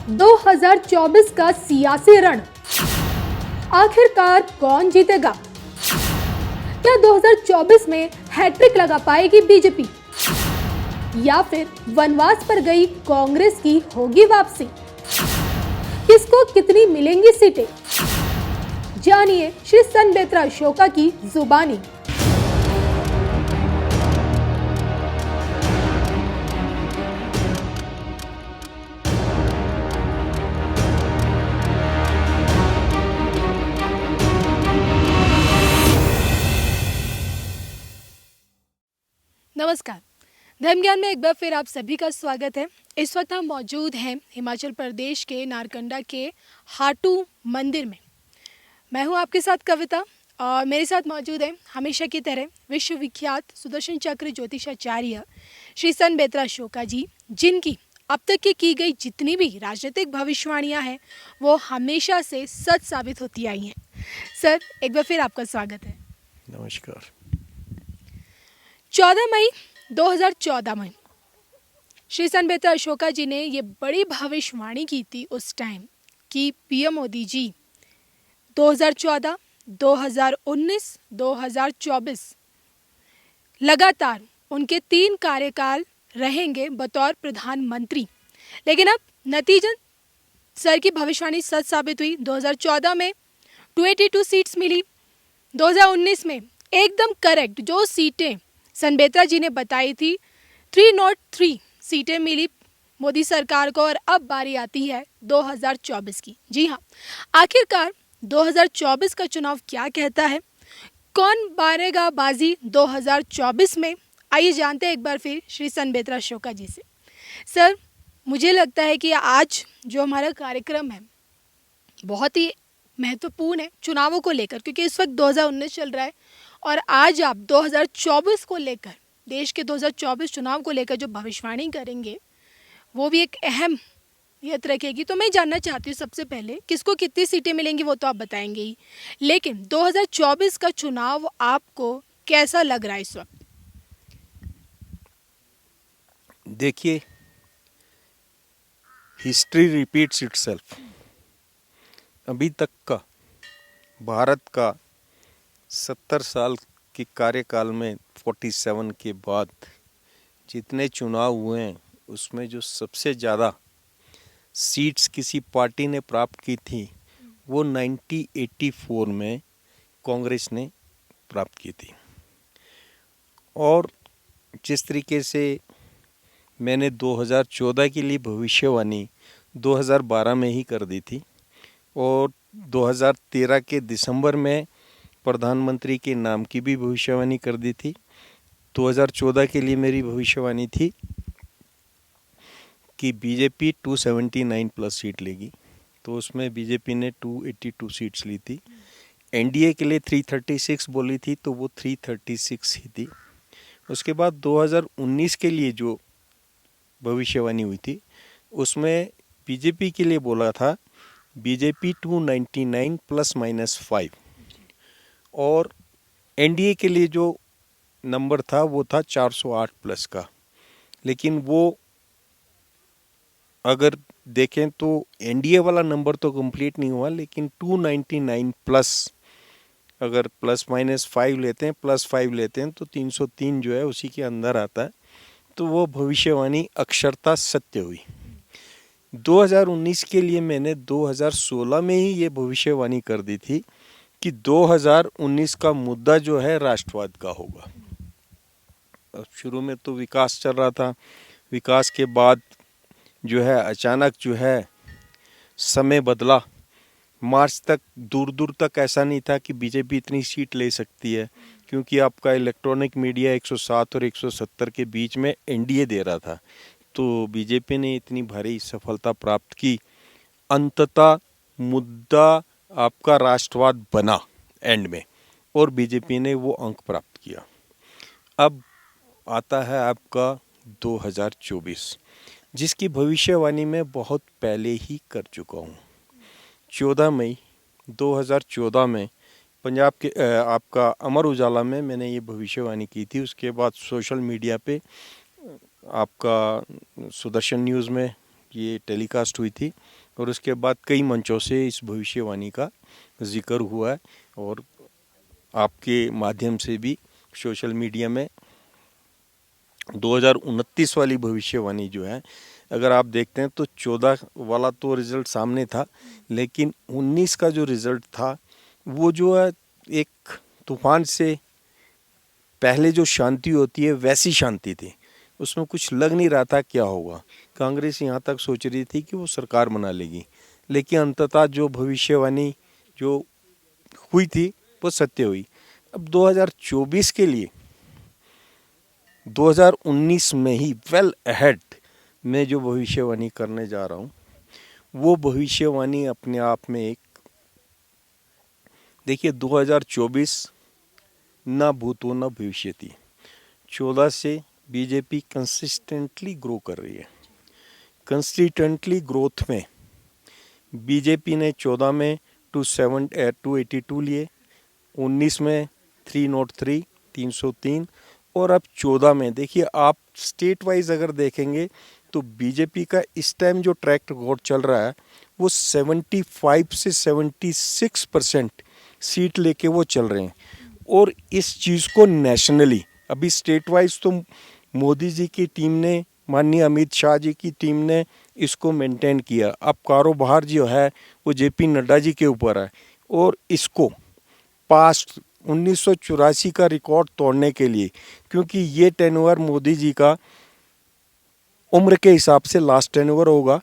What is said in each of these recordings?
2024 का सियासी रण आखिरकार कौन जीतेगा? क्या 2024 में हैट्रिक लगा पाएगी बीजेपी या फिर वनवास पर गई कांग्रेस की होगी वापसी? किसको कितनी मिलेंगी सीटें? जानिए श्री संबेत्रा अशोका की जुबानी। नमस्कार, धर्म ज्ञान में एक बार फिर आप सभी का स्वागत है। इस वक्त हम मौजूद हैं हिमाचल प्रदेश के नारकंडा के हाटू मंदिर में। मैं हूं आपके साथ कविता और मेरे साथ मौजूद है हमेशा की तरह विश्वविख्यात सुदर्शन चक्र ज्योतिषाचार्य श्री संबेत्रा अशोका जी, जिनकी अब तक की गई जितनी भी राजनीतिक भविष्यवाणियां हैं वो हमेशा से सच साबित होती आई हैं। सर, एक बार फिर आपका स्वागत है। नमस्कार। 14 मई 2014 में श्री संबेत्रा अशोका जी ने ये बड़ी भविष्यवाणी की थी उस टाइम कि पीएम मोदी जी 2014, 2019, 2024 लगातार उनके 3 कार्यकाल रहेंगे बतौर प्रधानमंत्री। लेकिन अब नतीजन सर की भविष्यवाणी सच साबित हुई। 2014 में 282 सीट्स मिली, 2019 में एकदम करेक्ट जो सीटें संबेत्रा जी ने बताई थी 303 सीटें मिली मोदी सरकार को। और अब बारी आती है 2024 की। जी हाँ, आखिरकार 2024 का चुनाव क्या कहता है, कौन मारेगा बाजी 2024 में? आइए जानते हैं एक बार फिर श्री संबेत्रा अशोका जी से। सर, मुझे लगता है कि आज जो हमारा कार्यक्रम है बहुत ही महत्वपूर्ण है चुनावों को लेकर, क्योंकि इस वक्त 2019 चल रहा है और आज आप 2024 को लेकर, देश के 2024 चुनाव को लेकर जो भविष्यवाणी करेंगे वो भी एक अहमियत रखेगी। तो मैं जानना चाहती हूँ सबसे पहले किसको कितनी सीटें मिलेंगी वो तो आप बताएंगे ही, लेकिन 2024 का चुनाव आपको कैसा लग रहा है इस वक्त? देखिए, हिस्ट्री रिपीट्स इटसेल्फ। अभी तक का भारत का 70 साल के कार्यकाल में 47 के बाद जितने चुनाव हुए हैं उसमें जो सबसे ज़्यादा सीट्स किसी पार्टी ने प्राप्त की थी वो 1984 में कांग्रेस ने प्राप्त की थी। और जिस तरीके से मैंने 2014 के लिए भविष्यवाणी 2012 में ही कर दी थी और 2013 के दिसंबर में प्रधानमंत्री के नाम की भी भविष्यवाणी कर दी थी। 2014 के लिए मेरी भविष्यवाणी थी कि बीजेपी 279 प्लस सीट लेगी, तो उसमें बीजेपी ने 282 सीट्स ली थी। एनडीए के लिए 336 बोली थी, तो वो 336 ही थी। उसके बाद 2019 के लिए जो भविष्यवाणी हुई थी उसमें बीजेपी के लिए बोला था बीजेपी 299 प्लस माइनस 5 और एनडीए के लिए जो नंबर था वो था 408 प्लस का। लेकिन वो अगर देखें तो एनडीए वाला नंबर तो कंप्लीट नहीं हुआ, लेकिन 299 प्लस अगर प्लस माइनस 5 लेते हैं, प्लस 5 लेते हैं तो 303 जो है उसी के अंदर आता है। तो वो भविष्यवाणी अक्षरता सत्य हुई। 2019 के लिए मैंने 2016 में ही ये भविष्यवाणी कर दी थी कि 2019 का मुद्दा जो है राष्ट्रवाद का होगा। अब शुरू में तो विकास चल रहा था, विकास के बाद जो है अचानक जो है समय बदला। मार्च तक दूर दूर तक ऐसा नहीं था कि बीजेपी इतनी सीट ले सकती है, क्योंकि आपका इलेक्ट्रॉनिक मीडिया 107 और 170 के बीच में एनडीए दे रहा था। तो बीजेपी ने इतनी भारी सफलता प्राप्त की, अंततः मुद्दा आपका राष्ट्रवाद बना एंड में और बीजेपी ने वो अंक प्राप्त किया। अब आता है आपका 2024, जिसकी भविष्यवाणी मैं बहुत पहले ही कर चुका हूँ। 14 मई 2014 में पंजाब के आपका अमर उजाला में मैंने ये भविष्यवाणी की थी। उसके बाद सोशल मीडिया पे आपका सुदर्शन न्यूज़ में ये टेलीकास्ट हुई थी और उसके बाद कई मंचों से इस भविष्यवाणी का जिक्र हुआ है और आपके माध्यम से भी सोशल मीडिया में 2029 वाली भविष्यवाणी जो है, अगर आप देखते हैं तो 14 वाला तो रिजल्ट सामने था, लेकिन 19 का जो रिजल्ट था वो जो है एक तूफान से पहले जो शांति होती है वैसी शांति थी। उसमें कुछ लग नहीं रहा था क्या होगा। कांग्रेस यहाँ तक सोच रही थी कि वो सरकार बना लेगी, लेकिन अंततः जो भविष्यवाणी जो हुई थी वो सत्य हुई। अब 2024 के लिए 2019 में ही वेल अहेड मैं जो भविष्यवाणी करने जा रहा हूँ, वो भविष्यवाणी अपने आप में एक, देखिए 2024 ना भूतो ना भविष्यति। 14 से बीजेपी कंसिस्टेंटली ग्रो कर रही है। कंसिस्टेंटली ग्रोथ में बीजेपी ने 14 में 282 लिए, 19 में 303 303 और अब 14 में देखिए आप स्टेट वाइज अगर देखेंगे तो बीजेपी का इस टाइम जो ट्रैक रिकॉर्ड चल रहा है वो 75 से 76% सीट लेके वो चल रहे हैं। और इस चीज़ को नेशनली, अभी स्टेट वाइज तो मोदी जी की टीम ने, माननीय अमित शाह जी की टीम ने इसको मेंटेन किया। अब कारोबार जो है वो जेपी नड्डा जी के ऊपर है और इसको पास्ट 1984 का रिकॉर्ड तोड़ने के लिए, क्योंकि ये टेन्योर मोदी जी का उम्र के हिसाब से लास्ट टेन्योर होगा,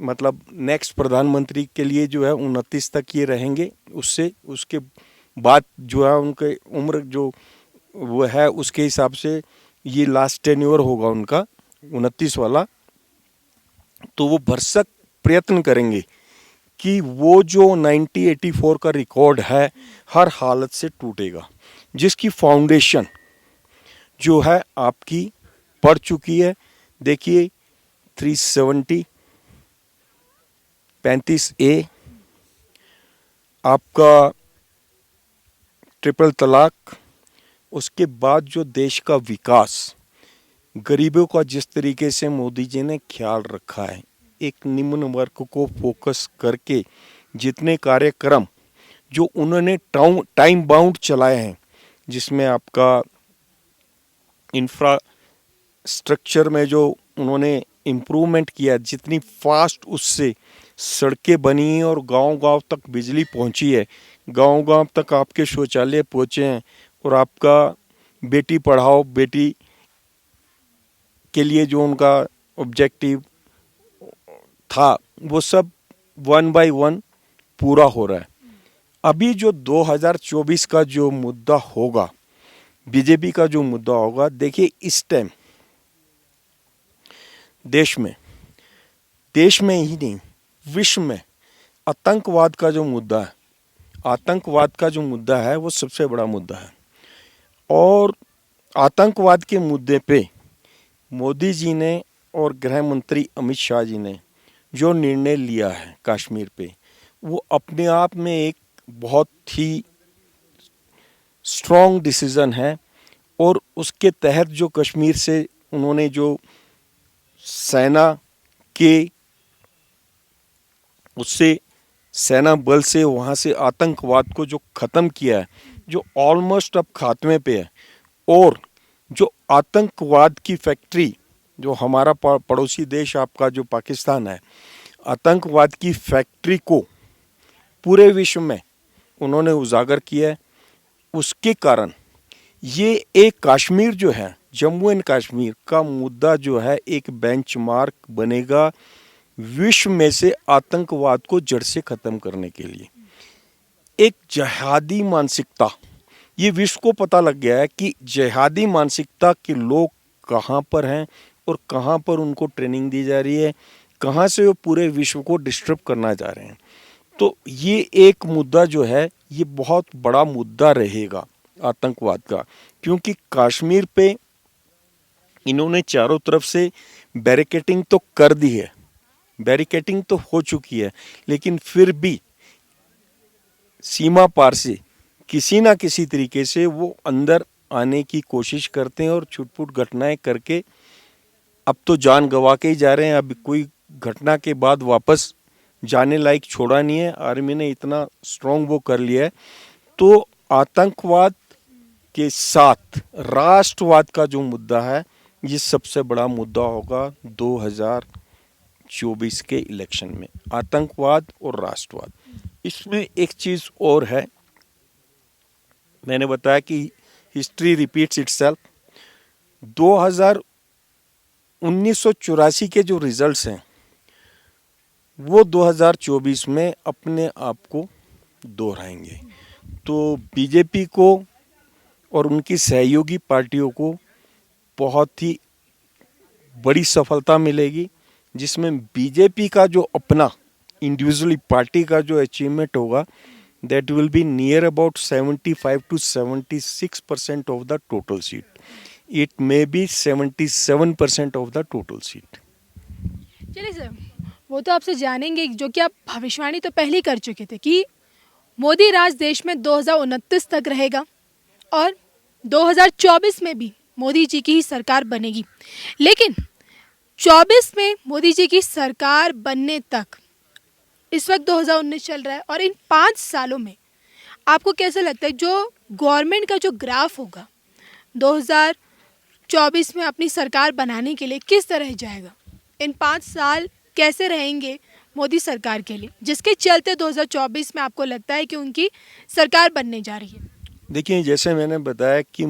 मतलब नेक्स्ट प्रधानमंत्री के लिए जो है 29 तक ये रहेंगे, उसके बाद जो है उनके उम्र जो वो है उसके हिसाब से ये लास्ट टेन्योर होगा उनका 29 वाला। तो वो भरसक प्रयत्न करेंगे कि वो जो 1984 का रिकॉर्ड है हर हालत से टूटेगा, जिसकी फाउंडेशन जो है आपकी पड़ चुकी है। देखिए 370 35A, आपका ट्रिपल तलाक, उसके बाद जो देश का विकास, गरीबों का जिस तरीके से मोदी जी ने ख्याल रखा है, एक निम्न वर्ग को फोकस करके जितने कार्यक्रम जो उन्होंने टाइम बाउंड चलाए हैं, जिसमें आपका इंफ्रास्ट्रक्चर में जो उन्होंने इम्प्रूवमेंट किया, जितनी फास्ट उससे सड़कें बनी हैं और गांव-गांव तक बिजली पहुंची है, गांव-गांव तक आपके शौचालय पहुंचे हैं और आपका बेटी पढ़ाओ बेटी के लिए जो उनका ऑब्जेक्टिव था वो सब 1 बाय 1 पूरा हो रहा है। अभी जो 2024 का जो मुद्दा होगा, बीजेपी का जो मुद्दा होगा, देखिए इस टाइम देश में ही नहीं विश्व में आतंकवाद का जो मुद्दा है वो सबसे बड़ा मुद्दा है। और आतंकवाद के मुद्दे पे मोदी जी ने और गृह मंत्री अमित शाह जी ने जो निर्णय लिया है कश्मीर पे, वो अपने आप में एक बहुत ही स्ट्रॉन्ग डिसीजन है। और उसके तहत जो कश्मीर से उन्होंने जो सेना बल से वहाँ से आतंकवाद को जो ख़त्म किया है, जो ऑलमोस्ट अब खात्मे पे है। और जो आतंकवाद की फैक्ट्री, जो हमारा पड़ोसी देश आपका जो पाकिस्तान है, आतंकवाद की फैक्ट्री को पूरे विश्व में उन्होंने उजागर किया है। उसके कारण ये एक कश्मीर जो है, जम्मू एंड कश्मीर का मुद्दा जो है एक बेंचमार्क बनेगा विश्व में से आतंकवाद को जड़ से ख़त्म करने के लिए। एक जिहादी मानसिकता, ये विश्व को पता लग गया है कि जिहादी मानसिकता के लोग कहाँ पर हैं और कहाँ पर उनको ट्रेनिंग दी जा रही है, कहाँ से वो पूरे विश्व को डिस्टर्ब करना जा रहे हैं। तो ये एक मुद्दा जो है ये बहुत बड़ा मुद्दा रहेगा आतंकवाद का, क्योंकि कश्मीर पे इन्होंने चारों तरफ से बैरिकेडिंग तो कर दी है, बैरिकेडिंग तो हो चुकी है, लेकिन फिर भी सीमा पार से किसी ना किसी तरीके से वो अंदर आने की कोशिश करते हैं और छुटपुट घटनाएं करके अब तो जान गंवा के ही जा रहे हैं। अब कोई घटना के बाद वापस जाने लायक छोड़ा नहीं है। आर्मी ने इतना स्ट्रांग वो कर लिया है। तो आतंकवाद के साथ राष्ट्रवाद का जो मुद्दा है, ये सबसे बड़ा मुद्दा होगा 2024 के इलेक्शन में, आतंकवाद और राष्ट्रवाद। इसमें एक चीज और है, मैंने बताया कि हिस्ट्री रिपीट्स इटसेल्फ। 1984 के जो रिजल्ट्स हैं वो 2024 में अपने आप को दोहराएंगे। तो बीजेपी को और उनकी सहयोगी पार्टियों को बहुत ही बड़ी सफलता मिलेगी, जिसमें बीजेपी का जो अपना इंडिविजुअली पार्टी का जो अचीवमेंट होगा, that will be near about 75 to 76% of the total seat. It may be 77% of the total seat. चलिए सर, वो तो आपसे जानेंगे, जो कि आप भविष्यवाणी तो पहले ही कर चुके थे कि मोदी राज देश में 2029 तक रहेगा और 2024 में भी मोदी जी की ही सरकार बनेगी। लेकिन 24 में मोदी जी की सरकार बनने तक इस वक्त 2019 चल रहा है, और इन 5 सालों में आपको कैसा लगता है जो गवर्नमेंट का जो ग्राफ होगा 2024 में अपनी सरकार बनाने के लिए किस तरह जाएगा? इन 5 साल कैसे रहेंगे मोदी सरकार के लिए, जिसके चलते 2024 में आपको लगता है कि उनकी सरकार बनने जा रही है? देखिए, जैसे मैंने बताया कि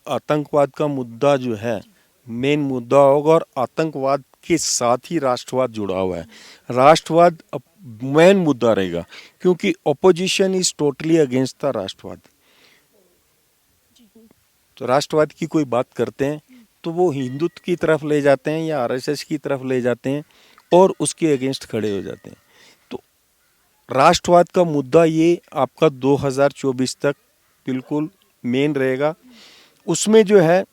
आतंकवाद का मुद्दा जो है मेन मुद्दा होगा, और आतंकवाद के साथ ही राष्ट्रवाद जुड़ा हुआ है। राष्ट्रवाद मेन मुद्दा रहेगा, क्योंकि opposition is totally against the राष्ट्रवाद। तो राष्ट्रवाद की कोई बात करते हैं तो वो हिंदुत्व की तरफ ले जाते हैं या आरएसएस की तरफ ले जाते हैं और उसके अगेंस्ट खड़े हो जाते हैं। तो राष्ट्रवाद का मुद्दा ये आपका 2024 तक बिल्कुल मेन रहेगा। उसमें जो है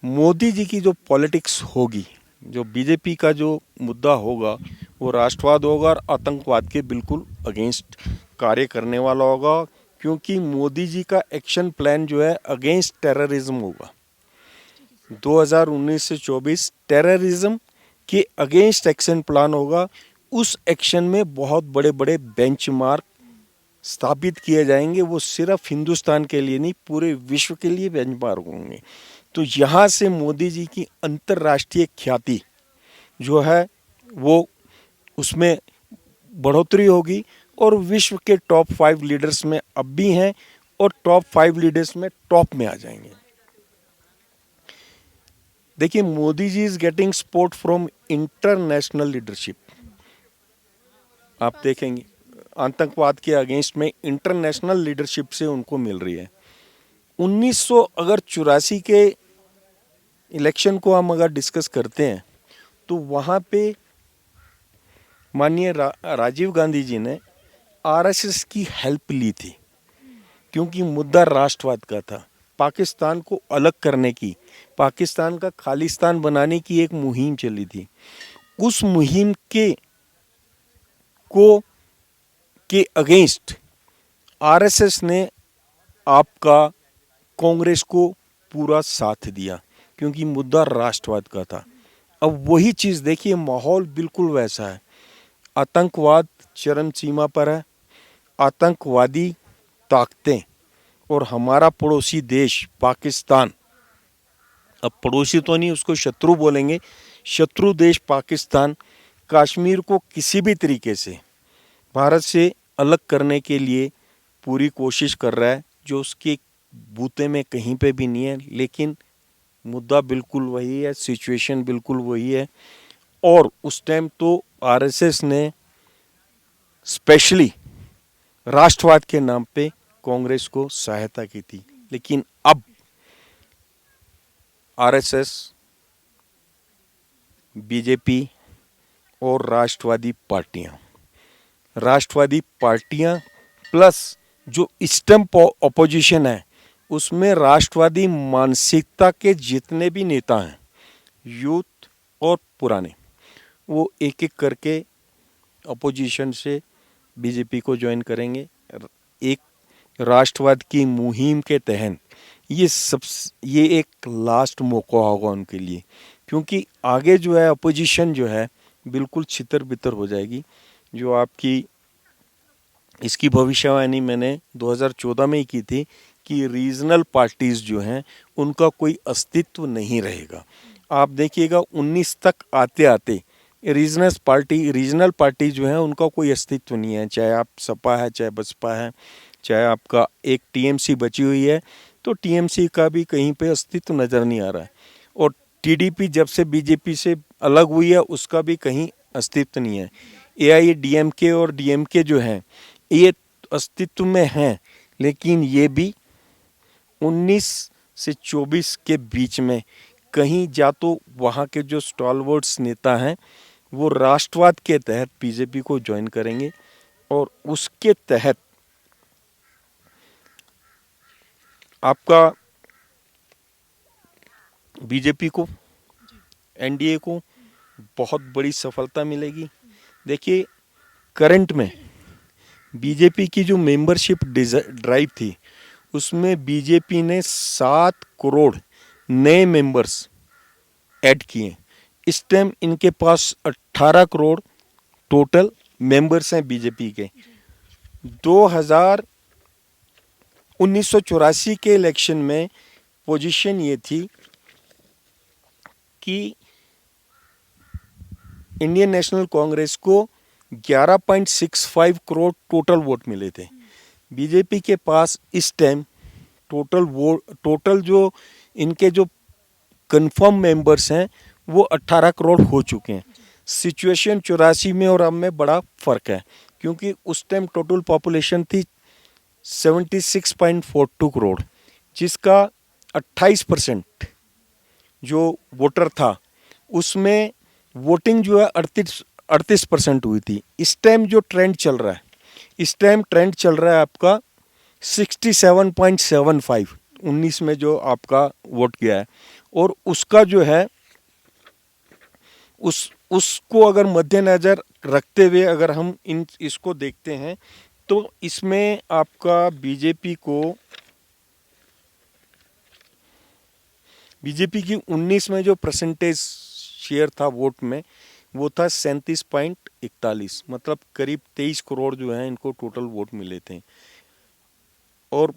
मोदी जी की जो पॉलिटिक्स होगी, जो बीजेपी का जो मुद्दा होगा, वो राष्ट्रवाद होगा और आतंकवाद के बिल्कुल अगेंस्ट कार्य करने वाला होगा, क्योंकि मोदी जी का एक्शन प्लान जो है अगेंस्ट टेररिज्म होगा। 2019 से 24 टेररिज्म के अगेंस्ट एक्शन प्लान होगा। उस एक्शन में बहुत बड़े बड़े बेंचमार्क स्थापित किए जाएंगे। वो सिर्फ हिंदुस्तान के लिए नहीं, पूरे विश्व के लिए बेंचमार्क होंगे। तो यहाँ से मोदी जी की अंतर्राष्ट्रीय ख्याति जो है वो उसमें बढ़ोतरी होगी, और विश्व के टॉप 5 लीडर्स में अब भी हैं और टॉप 5 लीडर्स में टॉप में आ जाएंगे। देखिए, Modi ji is getting support from international leadership. आप देखेंगे आतंकवाद के अगेंस्ट में इंटरनेशनल लीडरशिप से उनको मिल रही है। 1984 के इलेक्शन को हम अगर डिस्कस करते हैं तो वहाँ पे माननीय राजीव गांधी जी ने आरएसएस की हेल्प ली थी, क्योंकि मुद्दा राष्ट्रवाद का था। पाकिस्तान को अलग करने की, पाकिस्तान का खालिस्तान बनाने की एक मुहिम चली थी। उस मुहिम के अगेंस्ट आरएसएस ने आपका कांग्रेस को पूरा साथ दिया, क्योंकि मुद्दा राष्ट्रवाद का था। अब वही चीज़ देखिए, माहौल बिल्कुल वैसा है। आतंकवाद चरम सीमा पर है। आतंकवादी ताकतें और हमारा पड़ोसी देश पाकिस्तान, अब पड़ोसी तो नहीं, उसको शत्रु बोलेंगे, शत्रु देश पाकिस्तान कश्मीर को किसी भी तरीके से भारत से अलग करने के लिए पूरी कोशिश कर रहा है, जो उसके बूते में कहीं पे भी नहीं है। लेकिन मुद्दा बिल्कुल वही है, सिचुएशन बिल्कुल वही है। और उस टाइम तो आरएसएस ने स्पेशली राष्ट्रवाद के नाम पे कांग्रेस को सहायता की थी। लेकिन अब आरएसएस, बीजेपी और राष्ट्रवादी पार्टियां प्लस जो स्टम्प ऑपोजिशन है, उसमें राष्ट्रवादी मानसिकता के जितने भी नेता हैं, यूथ और पुराने, वो एक एक करके अपोजिशन से बीजेपी को ज्वाइन करेंगे। एक राष्ट्रवाद की मुहिम के तहत ये एक लास्ट मौका होगा उनके लिए क्योंकि आगे जो है अपोजिशन जो है बिल्कुल छितर बितर हो जाएगी। जो आपकी इसकी भविष्यवाणी मैंने 2014 में ही की थी कि रीजनल पार्टीज जो हैं उनका कोई अस्तित्व नहीं रहेगा। आप देखिएगा 19 तक आते आते रीजनल पार्टी जो है उनका कोई अस्तित्व नहीं है, चाहे आप सपा है, चाहे बसपा है, चाहे आपका एक टीएमसी बची हुई है, तो टीएमसी का भी कहीं पे अस्तित्व नज़र नहीं आ रहा है। और टीडीपी जब से बीजेपी से अलग हुई है उसका भी कहीं अस्तित्व नहीं है। एआईएडीएमके और डीएमके जो हैं ये अस्तित्व में हैं, लेकिन ये भी 19 से 24 के बीच में कहीं या तो वहाँ के जो स्टॉलवर्ड्स नेता हैं वो राष्ट्रवाद के तहत बीजेपी को ज्वाइन करेंगे और उसके तहत आपका बीजेपी को, एनडीए को बहुत बड़ी सफलता मिलेगी। देखिए करंट में बीजेपी की जो मेंबरशिप ड्राइव थी उसमें बीजेपी ने 7 करोड़ नए मेंबर्स ऐड किए। इस टाइम इनके पास 18 करोड़ टोटल मेंबर्स हैं बीजेपी के। 1984 के इलेक्शन में पोजीशन ये थी कि इंडियन नेशनल कांग्रेस को 11.65 करोड़ टोटल वोट मिले थे। बीजेपी के पास इस टाइम टोटल जो इनके जो कंफर्म मेंबर्स हैं वो 18 करोड़ हो चुके हैं। सिचुएशन 84 में और अब में बड़ा फर्क है, क्योंकि उस टाइम टोटल पॉपुलेशन थी 76.42 करोड़, जिसका 28% जो वोटर था उसमें वोटिंग जो है 38% हुई थी। इस टाइम जो ट्रेंड चल रहा है, इस टाइम ट्रेंड चल रहा है आपका 67.75 19 में जो आपका वोट गया है, और उसका जो है उसको अगर मद्देनजर रखते हुए अगर हम इसको देखते हैं तो इसमें आपका बीजेपी की 19 में जो परसेंटेज शेयर था वोट में वो था 37.41, मतलब करीब 23 करोड़ जो है इनको टोटल वोट मिले थे। और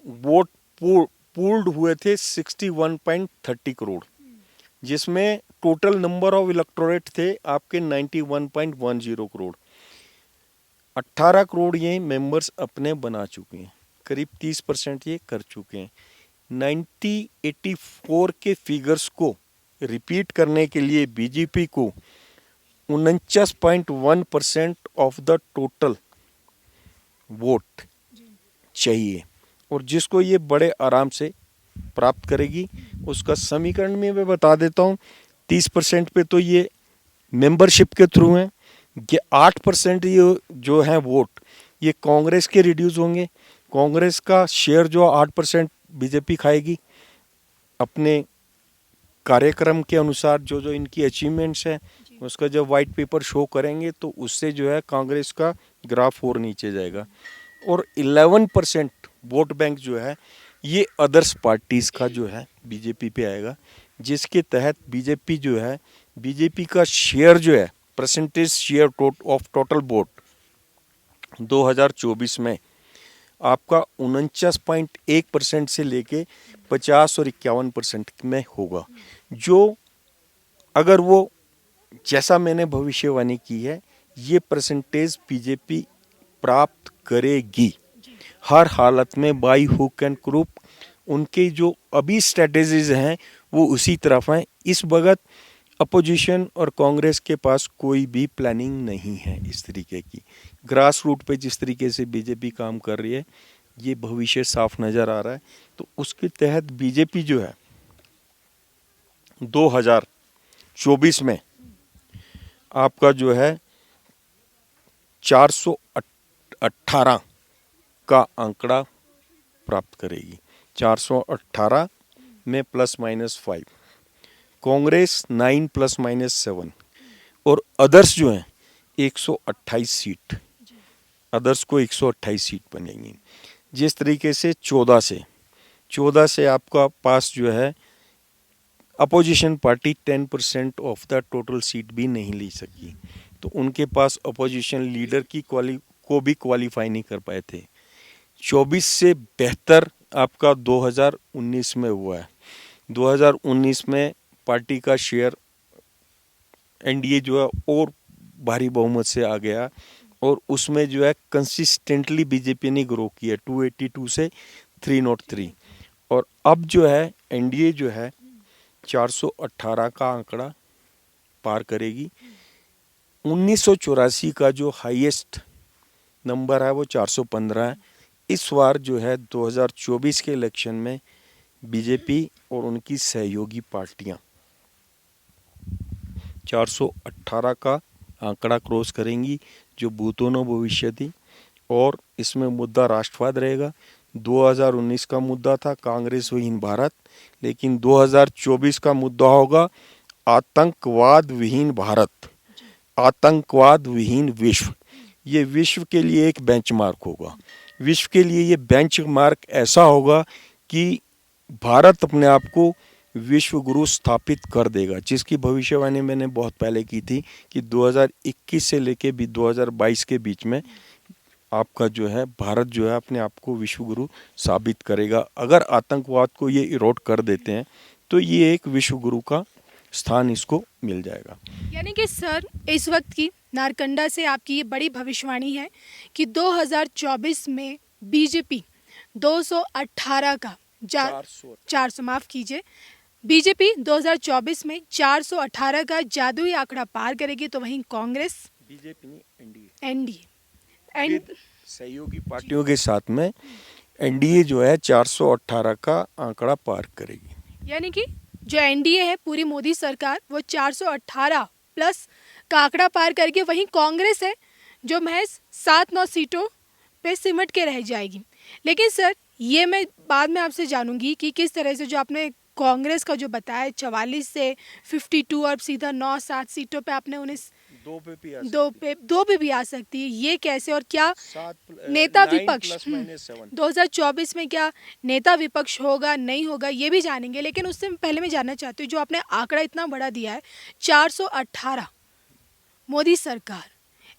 वोट पूल्ड हुए थे 61.30 करोड़, जिसमें टोटल नंबर ऑफ इलेक्टोरेट थे आपके 91.10 करोड़। 18 करोड़ ये मेंबर्स अपने बना चुके हैं, करीब 30% ये कर चुके हैं। 1984 के फिगर्स को रिपीट करने के लिए बीजेपी को 49.1% ऑफ द टोटल वोट चाहिए, और जिसको ये बड़े आराम से प्राप्त करेगी। उसका समीकरण में मैं बता देता हूँ। 30% पे तो ये मेंबरशिप के थ्रू हैं, ये 8% ये जो है वोट ये कांग्रेस के रिड्यूस होंगे। कांग्रेस का शेयर जो 8% बीजेपी खाएगी अपने कार्यक्रम के अनुसार। जो इनकी अचीवमेंट्स हैं उसका जब वाइट पेपर शो करेंगे तो उससे जो है कांग्रेस का ग्राफ और नीचे जाएगा। और 11% वोट बैंक जो है ये अदर्स पार्टीज़ का जो है बीजेपी पे आएगा, जिसके तहत बीजेपी जो है, बीजेपी का शेयर जो है percentage share of total vote 2024 में आपका 49.1% से लेके 50 और 51% में होगा। जो अगर वो जैसा मैंने भविष्यवाणी की है ये परसेंटेज बीजेपी प्राप्त करेगी हर हालत में, बाई हुक एंड क्रूक। उनके जो अभी स्ट्रेटेजीज हैं वो उसी तरफ हैं। इस वक्त अपोजिशन और कांग्रेस के पास कोई भी प्लानिंग नहीं है इस तरीके की। ग्रास रूट पे जिस तरीके से बीजेपी काम कर रही है ये भविष्य साफ नज़र आ रहा है। तो उसके तहत बीजेपी जो है 2024 में आपका जो है 418 का आंकड़ा प्राप्त करेगी। 418 में +-5, कांग्रेस 9 +-7, और अदर्स जो हैं 128 सीट, अदर्स को 128 सीट बनेंगी। जिस तरीके से 14 से आपका पास जो है opposition party 10% of the total seat भी नहीं ले सकी, तो उनके पास अपोजिशन लीडर को भी क्वालिफाई नहीं कर पाए थे। 24 से बेहतर आपका 2019 में हुआ है। 2019 में पार्टी का शेयर एनडीए जो है और भारी बहुमत से आ गया, और उसमें जो है कंसिस्टेंटली बीजेपी ने ग्रो किया 282 से 303, और अब जो है एनडीए जो है 418 का आंकड़ा पार करेगी। 1984 का जो हाईएस्ट नंबर है वो 415 है। इस बार जो है 2024 के इलेक्शन में बीजेपी और उनकी सहयोगी पार्टियां 418 का आंकड़ा क्रॉस करेंगी, जो भूतो न भविष्यति, और इसमें मुद्दा राष्ट्रवाद रहेगा। 2019 का मुद्दा था कांग्रेस विहीन भारत, लेकिन 2024 का मुद्दा होगा आतंकवाद विहीन भारत, आतंकवाद विहीन विश्व। ये विश्व के लिए एक बेंचमार्क होगा। विश्व के लिए ये बेंचमार्क ऐसा होगा कि भारत अपने आप को विश्व गुरु स्थापित कर देगा, जिसकी भविष्यवाणी मैंने बहुत पहले की थी कि 2021 से लेके भी 2022 के बीच में आपका जो है भारत जो है अपने आप को विश्व गुरु साबित करेगा। अगर आतंकवाद को ये इरोड कर देते हैं तो ये एक विश्व गुरु का स्थान इसको मिल जाएगा। यानी कि सर इस वक्त की नारकंडा से आपकी ये बड़ी भविष्यवाणी है कि 2024 में बीजेपी 218 का 400 माफ कीजिए, बीजेपी 2024 में 418 का जादुई आंकड़ा पार करेगी, तो वहीं कांग्रेस बीजेपी नहीं एनडीए विद सहयोगी पार्टियों के साथ में एनडीए जो है 418 का आंकड़ा पार करेगी। यानी कि जो एनडीए है पूरी मोदी सरकार वो 418 प्लस का आंकड़ा पार करके, वहीं कांग्रेस है जो महज 7-9 सीटों पे सिमट के रह जाएगी। लेकिन सर ये मैं बाद में आपसे जानूंगी कि किस तरह से जो आपने कांग्रेस का जो बताया 44 से 52 और सीधा 9-7 सीटों पे आपने उन्हें दो पे भी आ सकती है, ये कैसे और क्या नेता विपक्ष 2024 में क्या नेता विपक्ष होगा नहीं होगा ये भी जानेंगे। लेकिन उससे पहले मैं जानना चाहती हूँ जो आपने आंकड़ा इतना बड़ा दिया है 418 मोदी सरकार,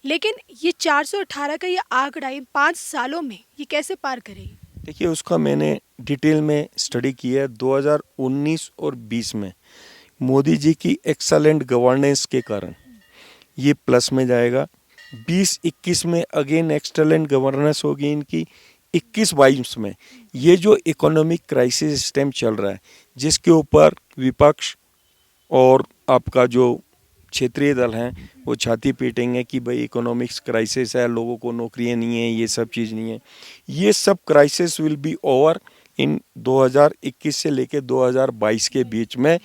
लेकिन ये 418 का ये आंकड़ा इन 5 सालों में ये कैसे पार करेगी? देखिए उसका मैंने डिटेल में स्टडी की है। 2019 और 20 में मोदी जी की एक्सलेंट गवर्नेंस के कारण ये प्लस में जाएगा। 20-21 में अगेन एक्सलेंट गवर्नेंस होगी इनकी। 21-22 में ये जो इकोनॉमिक क्राइसिस इस टाइम चल रहा है, जिसके ऊपर विपक्ष और आपका जो क्षेत्रीय दल हैं वो छाती पीटेंगे कि भाई इकोनॉमिक्स क्राइसिस है, लोगों को नौकरियां नहीं है, ये सब चीज़ नहीं है। ये सब crisis will be over in 2021 से लेके 2022 के बीच में।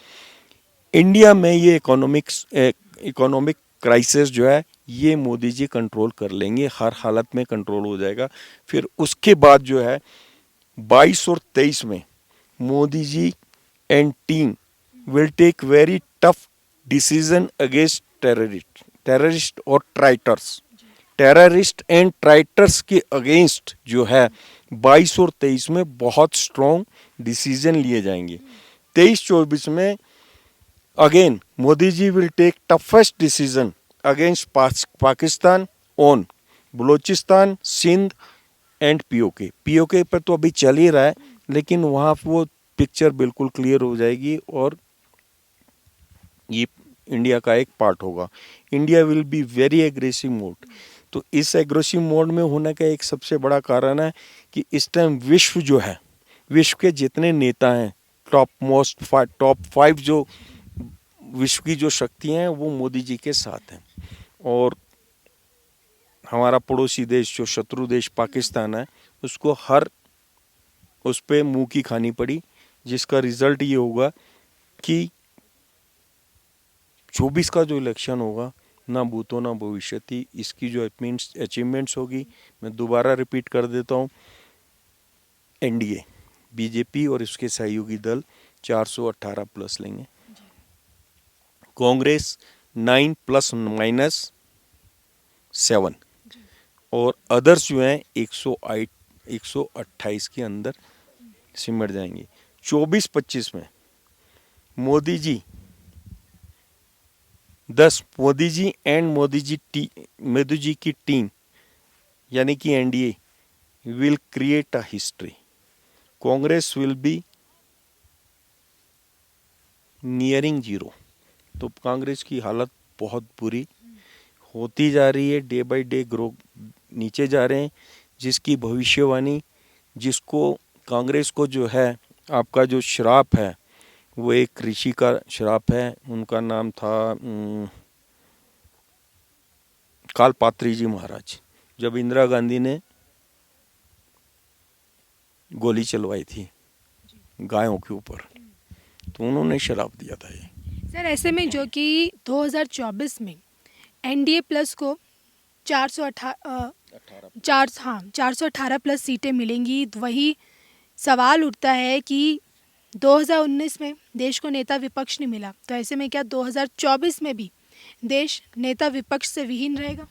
इंडिया में ये इकोनॉमिक क्राइसिस जो है ये मोदी जी कंट्रोल कर लेंगे, हर हालत में कंट्रोल हो जाएगा। फिर उसके बाद जो है 22 और 23 में Modi ji and team will take very tough decision against terrorist और ट्राइटर्स। टेररिस्ट एंड ट्राइटर्स के अगेंस्ट जो है 22 और 23 में बहुत स्ट्रॉन्ग डिसीजन लिए जाएंगे। 23-24 में again Modi ji will take toughest decision against Pakistan on Balochistan, Sindh and PoK. PoK पर तो अभी चल ही रहा है, लेकिन वहाँ वो पिक्चर बिल्कुल क्लियर हो जाएगी और ये इंडिया का एक पार्ट होगा। India will be very aggressive mode. तो इस एग्रेसिव मोड में होने का एक सबसे बड़ा कारण है कि इस टाइम विश्व जो है, विश्व के जितने नेता हैं, टॉप 5 जो विश्व की जो शक्तियां हैं वो मोदी जी के साथ हैं। और हमारा पड़ोसी देश जो शत्रु देश पाकिस्तान है, उसको उस पे मुंह की खानी पड़ी, जिसका रिजल्ट ये होगा कि 24 का जो इलेक्शन होगा ना भूतो ना भविष्यति, इसकी जो अचीवमेंट्स होगी, मैं दोबारा रिपीट कर देता हूँ, एनडीए बीजेपी और इसके सहयोगी दल 418 प्लस लेंगे, कांग्रेस 9 ± 7 और अदर्स जो हैं 128 के अंदर सिमट जाएंगे। 24-25 में मोदी जी 10 मोदी जी एंड मोदी जी की टीम यानी कि NDA will create a history. Congress will be nearing zero. तो कांग्रेस की हालत बहुत बुरी होती जा रही है, डे बाय डे ग्रो नीचे जा रहे हैं, जिसकी भविष्यवाणी जिसको कांग्रेस को जो है आपका जो श्राप है वो एक ऋषि का श्राप है. उनका नाम था कालपात्री जी महाराज. जब इंदिरा गांधी ने गोली चलवाई थी गायों के ऊपर तो उन्होंने श्राप दिया था ये. सर ऐसे में जो कि 2024 में एनडीए प्लस को 418 प्लस सीटें मिलेंगी, तो वही सवाल उठता है कि 2019 में देश को नेता विपक्ष नहीं मिला, तो ऐसे में क्या 2024 में भी देश नेता विपक्ष से विहीन रहेगा?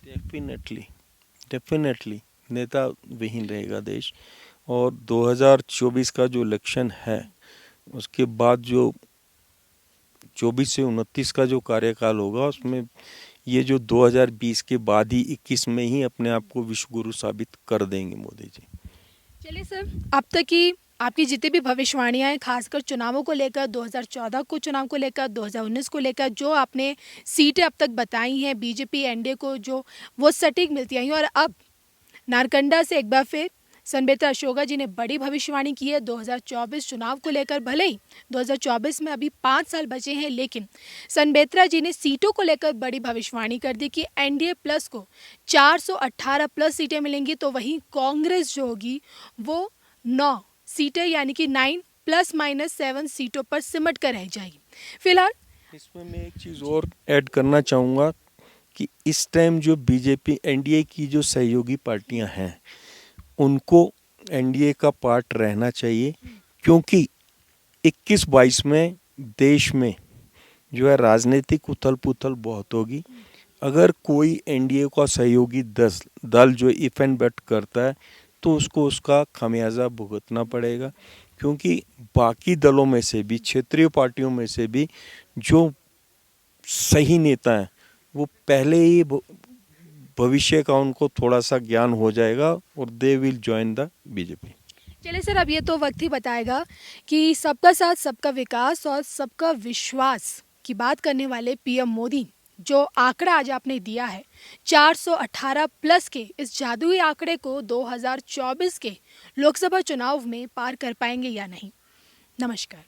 डेफिनेटली नेता विहीन रहेगा देश. और 2024 का जो इलेक्शन है उसके बाद जो 24 से 29 का जो कार्यकाल होगा उसमें ये जो 2020 के बाद ही 21 में ही अपने आप को विश्व गुरु साबित कर देंगे मोदी जी. चलिए सर, अब तक की आपकी जितनी भी भविष्यवाणियां हैं, खासकर चुनावों को लेकर, 2014 को चुनाव को लेकर, 2019 को लेकर, जो आपने सीटें अब तक बताई हैं बीजेपी एनडीए को, जो वो सटीक मिलती आई हैं, और अब नारकंडा से एक बार फिर संबेत्रा अशोका जी ने बड़ी भविष्यवाणी की है 2024 चुनाव को लेकर. भले ही 2024 में अभी 5 साल बचे हैं, लेकिन संबेत्रा जी ने सीटों को लेकर बड़ी भविष्यवाणी कर दी कि एनडीए प्लस को 418 प्लस सीटें मिलेंगी, तो वहीं कांग्रेस जो होगी वो 9 सीटें यानी कि 9 ± 7 सीटों पर सिमट कर रह जाएगी. फिलहाल इसमें मैं एक चीज़ और ऐड करना चाहूँगा कि इस टाइम जो बीजेपी एनडीए की जो सहयोगी पार्टियां हैं उनको एनडीए का पार्ट रहना चाहिए, क्योंकि 21-22 में देश में जो है राजनीतिक उथल पुथल बहुत होगी. अगर कोई एनडीए का सहयोगी दल जो इफ एंड बट करता है तो उसको उसका खामियाजा भुगतना पड़ेगा, क्योंकि बाकी दलों में से भी, क्षेत्रीय पार्टियों में से भी जो सही नेता हैं वो पहले ही भविष्य का उनको थोड़ा सा ज्ञान हो जाएगा और they will join the BJP. चलिए सर, अब ये तो वक्त ही बताएगा कि सबका साथ, सबका विकास और सबका विश्वास की बात करने वाले पीएम मोदी जो आंकड़ा आज आपने दिया है 418 प्लस के, इस जादुई आंकड़े को 2024 के लोकसभा चुनाव में पार कर पाएंगे या नहीं. नमस्कार.